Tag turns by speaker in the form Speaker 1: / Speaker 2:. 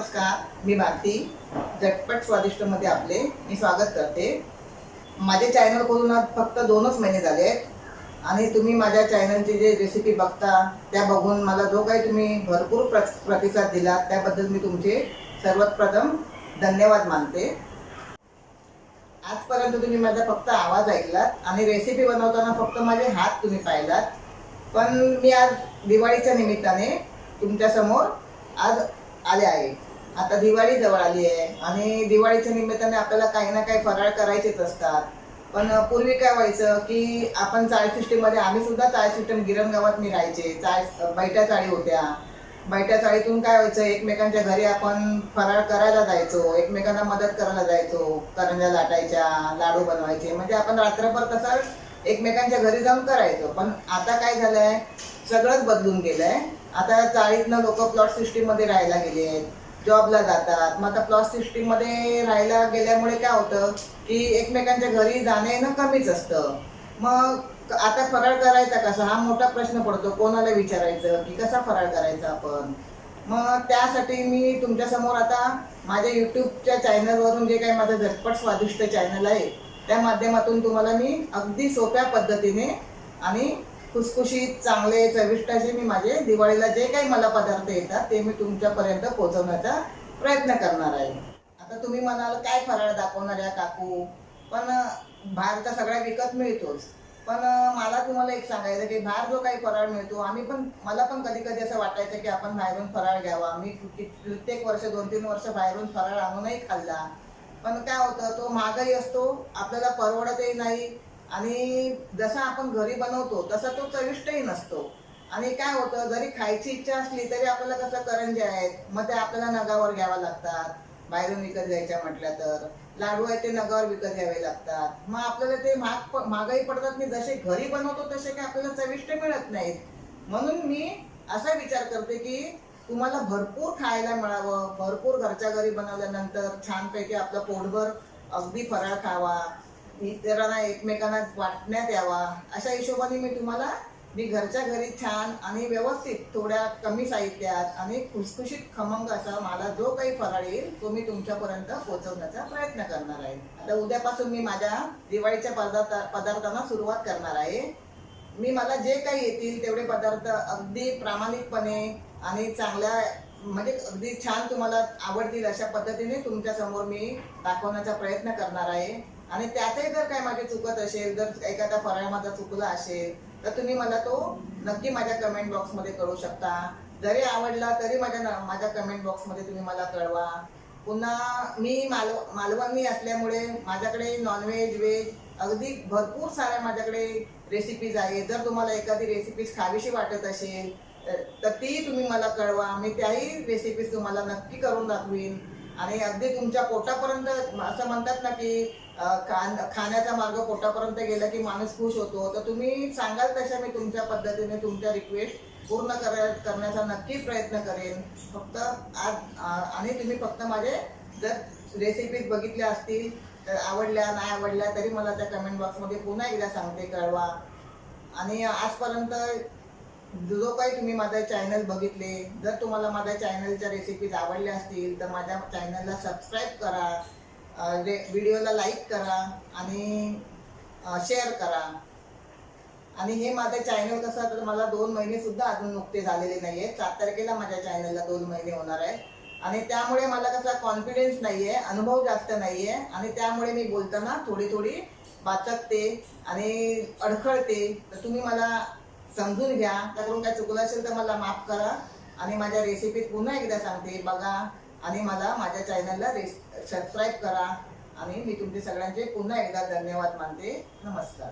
Speaker 1: नमस्कार, मी भारती. झटपट स्वादिष्टमध्ये आपले मी स्वागत करते. माझे चॅनल खोलून आज फक्त 2च महिने झाले आहेत आणि तुम्ही माझ्या चॅनलची जे रेसिपी बघता त्या बघून मला जो काही तुम्ही भरपूर प्रतिसाद दिला त्याबद्दल मी तुमचे सर्वात प्रथम धन्यवाद मानते. आजपर्यंत तुम्ही माझा फक्त आवाज ऐकलात आणि रेसिपी बनवताना फक्त माझे हात तुम्ही पाहिलात. पण मी आज दिवाळीच्या निमित्ताने तुमच्यासमोर आज आले आहे. आता दिवाळी जवळ आली आहे आणि दिवाळीच्या निमित्ताने आपल्याला काही ना काही फराळ करायचेच असतात. पण पूर्वी काय व्हायचं की आपण चाळी सिस्टीममध्ये, आम्ही सुद्धा चाळी सिस्टीम गिरणगावात मी राहायचे. बैठ्या चाळी होत्या. बैठ्या चाळीतून काय व्हायचं, एकमेकांच्या घरी आपण फराळ करायला जायचो, एकमेकांना मदत करायला जायचो. करंज्या लाटायच्या, लाडू बनवायचे, म्हणजे आपण रात्रभर तसं एकमेकांच्या घरी जाऊन करायचो. पण आता काय झालंय, सगळंच बदलून गेलंय. आता चाळीतनं लोक प्लॉट सिस्टीममध्ये राहायला गेले आहेत, जॉबला जातात. मग आता प्लॉट सिस्टीममध्ये राहायला गेल्यामुळे काय होतं की एकमेकांच्या घरी जाणं येणं कमीच असतं. मग आता फराळ करायचा कसा हा मोठा प्रश्न पडतो. कोणाला विचारायचं की कसा फराळ करायचा आपण. मग त्यासाठी मी तुमच्यासमोर आता माझ्या यूट्यूबच्या चॅनलवरून जे काही माझं झटपट स्वादिष्ट चॅनल आहे त्या माध्यमातून तुम्हाला मी अगदी सोप्या पद्धतीने आणि खुसखुशीत चांगले चविष्ट असे मी माझे दिवाळीला जे काही मला पदार्थ येतात ते मी तुमच्यापर्यंत पोहोचवण्याचा प्रयत्न करणार आहे. आता तुम्ही म्हणाल काय फराळ दाखवणार या काकू, पण बाहेर तर सगळ्या विकत मिळतोच. पण मला तुम्हाला एक सांगायचं की बाहेर जो काही फराळ मिळतो, मला पण कधी कधी असं वाटायचं की आपण बाहेरून फराळ घ्यावा. मी कित्येक वर्ष 2-3 वर्ष बाहेरून फराळ आणूनही खाल्ला. पण काय होतं, तो महागही असतो, आपल्याला परवडतही नाही आणि जसा आपण घरी बनवतो तसा तो चविष्टही नसतो. आणि काय होतं, जरी खायची इच्छा असली तरी आपल्याला कसं करंज्या आहेत, मग ते आपल्याला नगावर घ्यावा लागतात. बाहेरून विकत घ्यायच्या म्हटल्या तर लाडू आहेत ते नगावर विकत घ्यावे लागतात. मग आपल्याला ते महागाई पडतात नाही. जसे घरी बनवतो तसे काही आपल्याला चविष्ट मिळत नाहीत. म्हणून मी असा विचार करते की तुम्हाला भरपूर खायला मिळावं, भरपूर घरच्या घरी बनवल्यानंतर छानपैकी आपलं पोटभर अगदी फराळ खावा, इतरांना एकमेकांना वाटण्यात यावा, अशा हिशोबाने मी घरच्या घरी छान आणि व्यवस्थित थोड्या कमी साहित्यात आणि खुसखुशीत खमंग असा मला जो काही फराळ येईल तो मी तुमच्यापर्यंत पोहोचवण्याचा प्रयत्न करणार आहे. आता उद्यापासून मी माझ्या दिवाळीच्या पदार्थांना सुरुवात करणार आहे. मला जे काही येतील तेवढे पदार्थ अगदी प्रामाणिकपणे आणि चांगल्या, म्हणजे अगदी छान तुम्हाला आवडतील अशा पद्धतीने तुमच्या समोर मी दाखवण्याचा प्रयत्न करणार आहे. आणि त्यातही जर काय माझी चुकत असेल, जर एखादा फराळ माझा चुकला असेल तर तुम्ही मला तो नक्की माझ्या कमेंट बॉक्समध्ये कळवू शकता. जरी आवडला तरी माझ्या कमेंट बॉक्समध्ये तुम्ही मला कळवा. पुन्हा मी मालवणी असल्यामुळे माझ्याकडे नॉनव्हेज, व्हेज अगदी भरपूर साऱ्या माझ्याकडे रेसिपीज आहेत. जर तुम्हाला एखादी रेसिपीज खावीशी वाटत असेल तर ती तुम्ही मला कळवा. मी त्याही रेसिपीज तुम्हाला नक्की करून दाखवीन. आणि अगदी तुमच्या पोटापर्यंत, असं म्हणतात ना की खाण्याचा मार्ग पोटापर्यंत गेला की माणूस खुश होतो. तर तुम्ही सांगाल तशा मी तुमच्या पद्धतीने तुमच्या रिक्वेस्ट पूर्ण करण्याचा नक्की प्रयत्न करेन. फक्त आज आणि तुम्ही फक्त माझे जर रेसिपीज बघितल्या असतील तर आवडल्या नाही आवडल्या तरी मला त्या कमेंट बॉक्समध्ये पुन्हा एकदा सांगते, कळवा. आणि आजपर्यंत जो काही तुम्ही माझा चॅनल बघितले, जर तुम्हाला माझ्या चॅनलच्या रेसिपीज आवडल्या असतील तर माझ्या चॅनलला सबस्क्राईब करा, व्हिडिओला लाईक करा आणि शेअर करा. आणि हे माझं चॅनल कसं, तर मला 2 महिने सुद्धा अजून नुकते झालेले नाही आहेत. 7 तारखेला माझ्या चॅनलला 2 महिने होणार आहेत. आणि त्यामुळे मला कसा कॉन्फिडन्स नाही आहे, अनुभव जास्त नाही आहे आणि त्यामुळे मी बोलताना थोडी बाचकते आणि अडखळते. तर तुम्ही मला समजून घ्या. त्याकडून काय चुकलं असेल तर मला माफ करा. आणि माझ्या रेसिपीज पुन्हा एकदा सांगते, बघा आणि मला माझ्या चॅनलला सबस्क्राईब करा. आणि मी तुमचे सगळ्यांचे पुन्हा एकदा धन्यवाद मानते. नमस्कार.